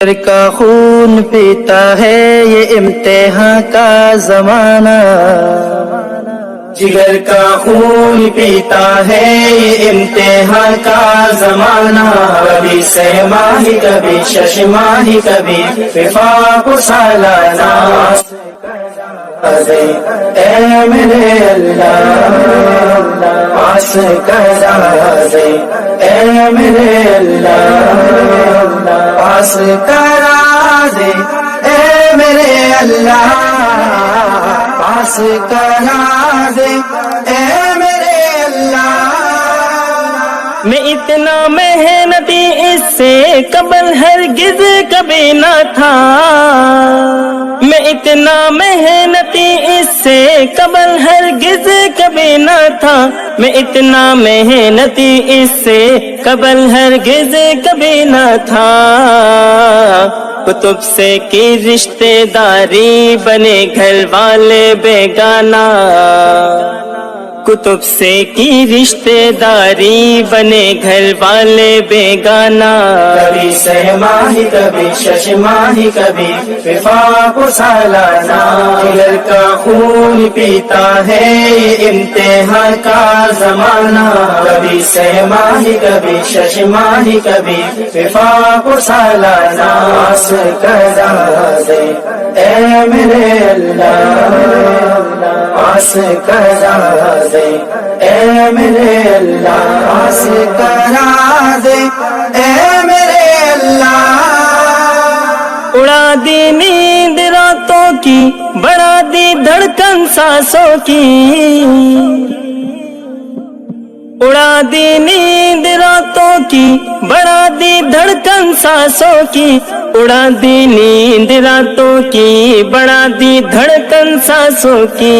جگر کا خون پیتا ہے یہ امتحان کا زمانہ، جگر کا خون پیتا ہے یہ امتحان کا زمانہ، کبھی سہ ماہی کبھی شش ماہی کبھی وفاق سالانہ، اے میرے اللہ پاس کرا دے، اے میرے اللہ پاس کرا دے، اے میرے اللہ پاس کرا دے، اے میرے اللہ۔ میں اتنا محنتی اس سے قبل ہرگز کبھی نہ تھا، میں اتنا محنتی اس سے قبل ہرگز کبھی نہ تھا، میں اتنا محنتی اس سے قبل ہرگز کبھی نہ تھا۔ کتب سے کی رشتے داری بنے گھر والے بیگانہ، کتب سے کی رشتے داری بنے گھر والے بیگانہ، کبھی سہ ماہی کبھی شش ماہی کبھی وفاق سالانہ، جگر کا خون پیتا ہے یہ امتحان کا زمانہ، کبھی سہ ماہی کبھی شش ماہی کبھی وفاق سالانہ، پاس کرا دے، اے میرے اللہ پاس کرا دے، اے میرے اللہ پاس کرا دے، اے میرے اللہ۔ اڑا دی نیند راتوں کی، بڑھا دی دھڑکن سانسوں کی، اڑا دی نیند راتوں کی، بڑھا دی دھڑکن سانسوں کی، اڑا دی نیند راتوں کی، بڑھا دی دھڑکن سانسوں کی۔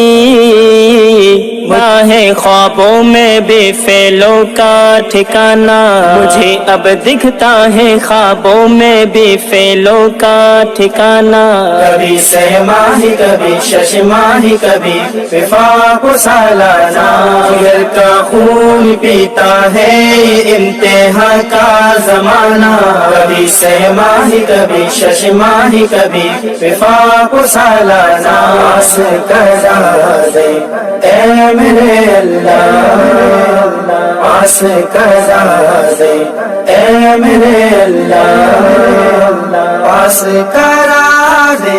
ہے خوابوں میں بے فعلوں کا ٹھکانہ، مجھے اب دکھتا ہے خوابوں میں بے فعلوں کا ٹھکانہ، کبھی سہ ماہی کبھی شش ماہی کبھی وفاق سالانہ، جگر کا خون پیتا ہے یہ امتحان کا زمانہ، کبھی سہ ماہی کبھی شش ماہی کبھی وفاق سالانہ، پاس کرا دے، اے میرے اللہ پاس کرا دے، اے میرے اللہ پاس کرا دے،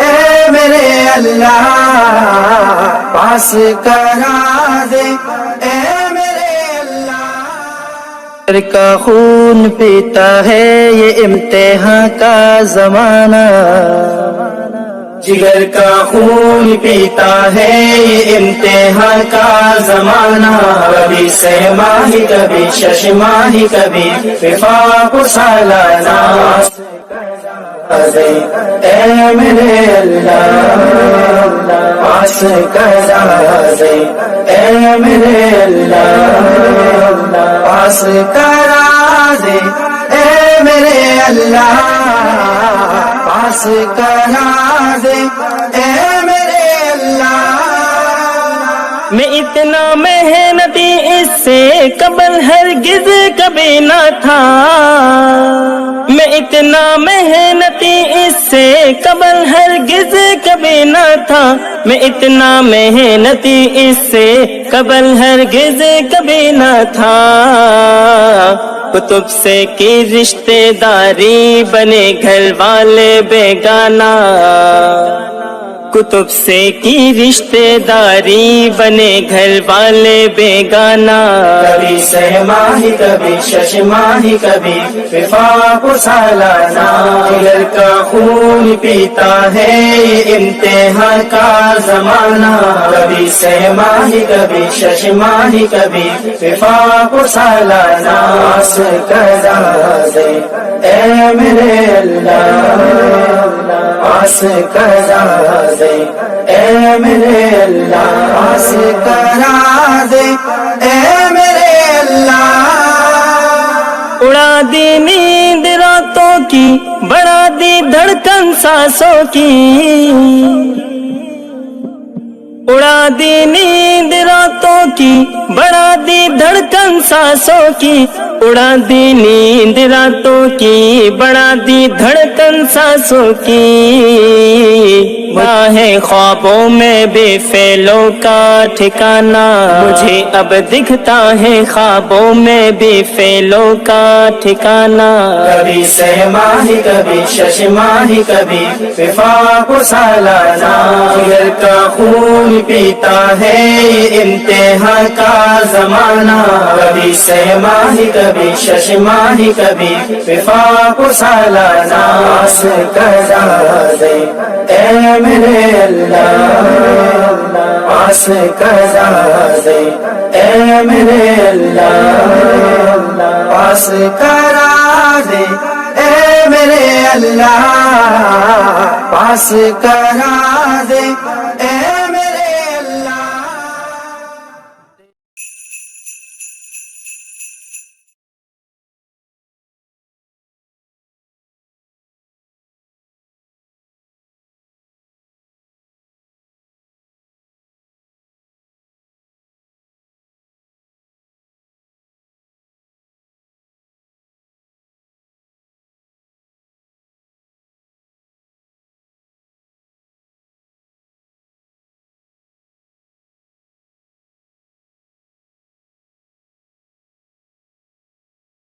اے میرے اللہ پاس کرا دے، اے میرے اللہ۔ جگر کا خون پیتا ہے یہ امتحان کا زمانہ، جگر کا خون پیتا ہے یہ امتحان کا زمانہ، کبھی سہ ماہی کبھی شش ماہی کبھی وفاق سالانہ، اے میرے اللہ پاس کرا دے، اے میرے اللہ پاس کرا دے، اے میرے اللہ پاس کرا دے، اے میرے اللہ۔ میں اتنا محنتی اس سے قبل ہرگز کبھی نہ تھا، میں اتنا محنتی اس سے قبل ہرگز کبھی نہ تھا، میں اتنا محنتی اس سے قبل ہرگز کبھی نہ تھا۔ کتب سے کی رشتے داری بنے گھر والے بیگانہ، کتب سے کی رشتے داری بنے گھر والے بیگانہ، کبھی سہ ماہی کبھی شش ماہی کبھی وفاق سالانہ، جگر کا خون پیتا ہے یہ امتحان کا زمانہ، کبھی سہ ماہی کبھی شش ماہی کبھی وفاق سالانہ، پاس کرا دے، اے میرے اللہ پاس کرا دے، اے میرے اللہ پاس کرا دے، اے میرے اللہ۔ اڑا دی نیند راتوں کی، بڑھا دی دھڑکن سانسوں کی، اڑا دی نیند راتوں راتوں کی، بڑھا دی دھڑکن سانسوں کی، اڑا دی نیند راتوں کی، بڑھا دی دھڑکن سانسوں کی، ہے خوابوں میں بے فعلوں کا ٹھکانہ، مجھے اب دکھتا ہے خوابوں میں بے فعلوں کا ٹھکانہ، کبھی سہ ماہی کبھی شش ماہی کبھی وفاق سالانہ، جگر کا خون پیتا ہے یہ امتحان کا زمانہ، کبھی سہ ماہی کبھی شش ماہی کبھی وفاق سالانہ، پاس کرا دے اے میرے اللہ، پاس کرا دے اے میرے اللہ، پاس کرا دے اے میرے اللہ، پاس کرا دے